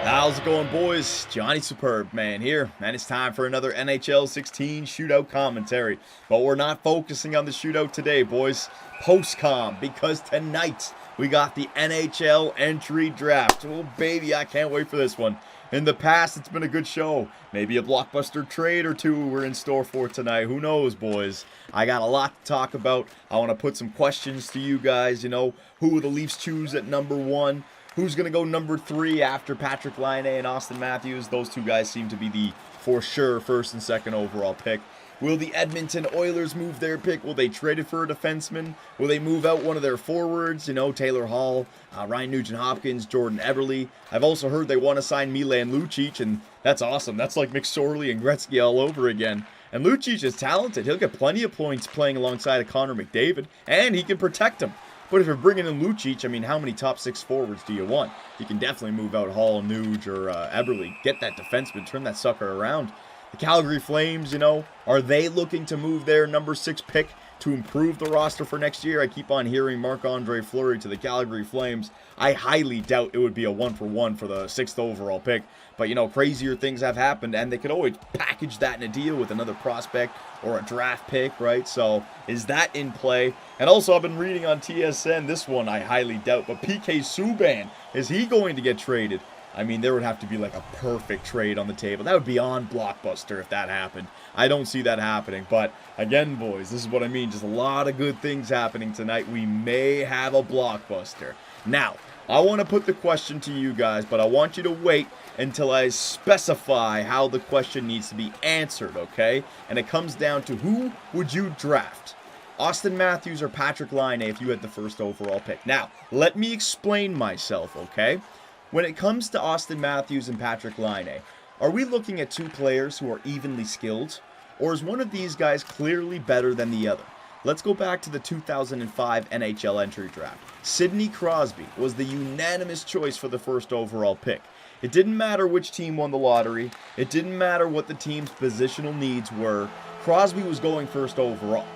How's it going, boys? Johnny Superb Man here, and it's time for another NHL 16 shootout commentary. But we're not focusing on the shootout today, boys. Post-com, because tonight we got the NHL Entry Draft. Oh, baby, I can't wait for this one. In the past, it's been a good show. Maybe a blockbuster trade or two we're in store for tonight. Who knows, boys? I got a lot to talk about. I want to put some questions to you guys. You know, who will the Leafs choose at number 1? Who's going to go number 3 after Patrick Laine and Austin Matthews? Those two guys seem to be the, for sure, first and second overall pick. Will the Edmonton Oilers move their pick? Will they trade it for a defenseman? Will they move out one of their forwards? You know, Taylor Hall, Ryan Nugent-Hopkins, Jordan Eberle. I've also heard they want to sign Milan Lucic, and that's awesome. That's like McSorley and Gretzky all over again. And Lucic is talented. He'll get plenty of points playing alongside of Connor McDavid, and he can protect him. But if you're bringing in Lucic, I mean, how many top 6 forwards do you want? You can definitely move out Hall, Nuge, or Eberle. Get that defenseman, turn that sucker around. The Calgary Flames, you know, are they looking to move their number 6 pick to improve the roster for next year? I keep on hearing Marc-Andre Fleury to the Calgary Flames. I highly doubt it would be a 1-for-1 for the 6th overall pick. But, you know, crazier things have happened, and they could always package that in a deal with another prospect or a draft pick, right? So, is that in play? And also, I've been reading on TSN, this one I highly doubt, but PK Subban, is he going to get traded? I mean, there would have to be like a perfect trade on the table. That would be on Blockbuster if that happened. I don't see that happening. But again, boys, this is what I mean. Just a lot of good things happening tonight. We may have a Blockbuster. Now, I want to put the question to you guys, but I want you to wait until I specify how the question needs to be answered, okay? And it comes down to who would you draft? Austin Matthews or Patrick Laine if you had the first overall pick. Now, let me explain myself, okay? When it comes to Austin Matthews and Patrick Laine, are we looking at two players who are evenly skilled? Or is one of these guys clearly better than the other? Let's go back to the 2005 NHL Entry Draft. Sidney Crosby was the unanimous choice for the first overall pick. It didn't matter which team won the lottery. It didn't matter what the team's positional needs were. Crosby was going first overall.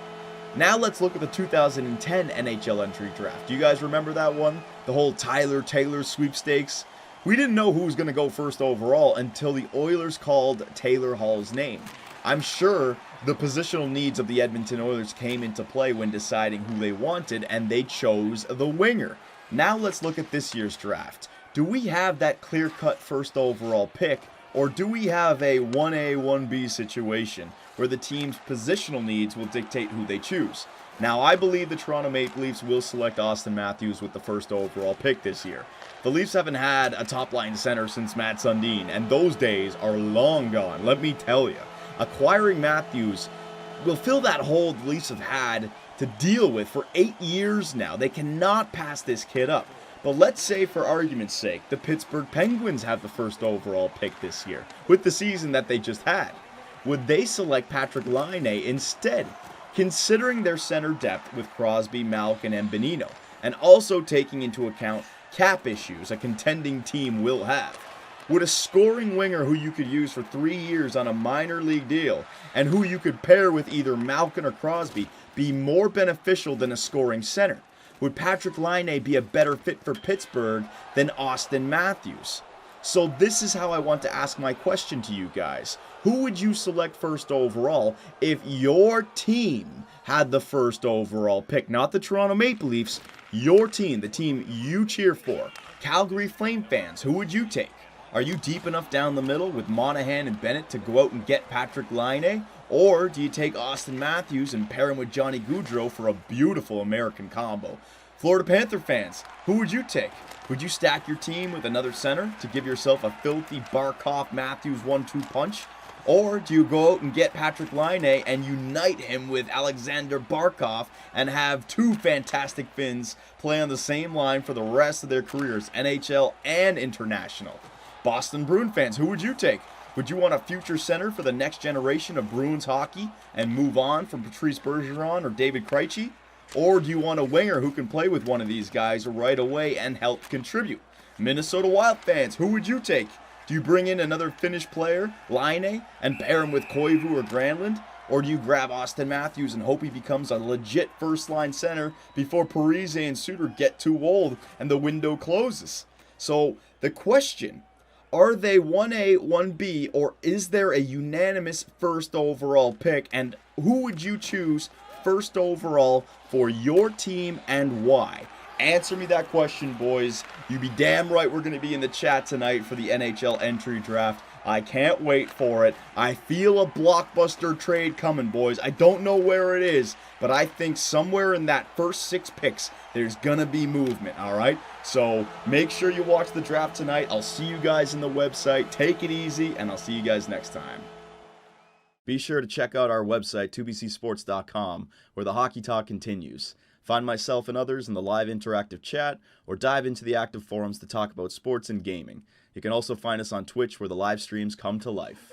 Now let's look at the 2010 NHL Entry Draft. Do you guys remember that one? The whole Tyler Taylor sweepstakes? We didn't know who was going to go first overall until the Oilers called Taylor Hall's name. I'm sure the positional needs of the Edmonton Oilers came into play when deciding who they wanted, and they chose the winger. Now let's look at this year's draft. Do we have that clear-cut first overall pick, or do we have a 1A, 1B situation where the team's positional needs will dictate who they choose? Now, I believe the Toronto Maple Leafs will select Austin Matthews with the first overall pick this year. The Leafs haven't had a top-line center since Matt Sundin, and those days are long gone, let me tell you. Acquiring Matthews will fill that hole the Leafs have had to deal with for 8 years now. They cannot pass this kid up. But let's say, for argument's sake, the Pittsburgh Penguins have the first overall pick this year, with the season that they just had. Would they select Patrick Laine instead, considering their center depth with Crosby, Malkin, and Bonino, and also taking into account cap issues a contending team will have? Would a scoring winger who you could use for 3 years on a minor league deal, and who you could pair with either Malkin or Crosby, be more beneficial than a scoring center? Would Patrick Laine be a better fit for Pittsburgh than Austin Matthews? So this is how I want to ask my question to you guys. Who would you select first overall if your team had the first overall pick? Not the Toronto Maple Leafs, your team, the team you cheer for. Calgary Flame fans, who would you take? Are you deep enough down the middle with Monahan and Bennett to go out and get Patrick Laine? Or do you take Austin Matthews and pair him with Johnny Gaudreau for a beautiful American combo? Florida Panther fans, who would you take? Would you stack your team with another center to give yourself a filthy Barkov-Matthews 1-2 punch? Or do you go out and get Patrick Laine and unite him with Alexander Barkov and have two fantastic Finns play on the same line for the rest of their careers, NHL and international? Boston Bruin fans, who would you take? Would you want a future center for the next generation of Bruins hockey and move on from Patrice Bergeron or David Krejci? Or do you want a winger who can play with one of these guys right away and help contribute? Minnesota Wild fans, who would you take? Do you bring in another Finnish player, Laine, and pair him with Koivu or Granlund? Or do you grab Austin Matthews and hope he becomes a legit first-line center before Parise and Suter get too old and the window closes? So the question, Are they 1A, 1B, or is there a unanimous first overall pick? And who would you choose first overall for your team and why? Answer me that question, boys. You be damn right we're going to be in the chat tonight for the NHL Entry Draft. I can't wait for it. I feel a blockbuster trade coming, boys. I don't know where it is, but I think somewhere in that first 6 picks, there's gonna be movement, all right? So make sure you watch the draft tonight. I'll see you guys in the website. Take it easy, and I'll see you guys next time. Be sure to check out our website, 2bcsports.com, where the hockey talk continues. Find myself and others in the live interactive chat, or dive into the active forums to talk about sports and gaming. You can also find us on Twitch, where the live streams come to life.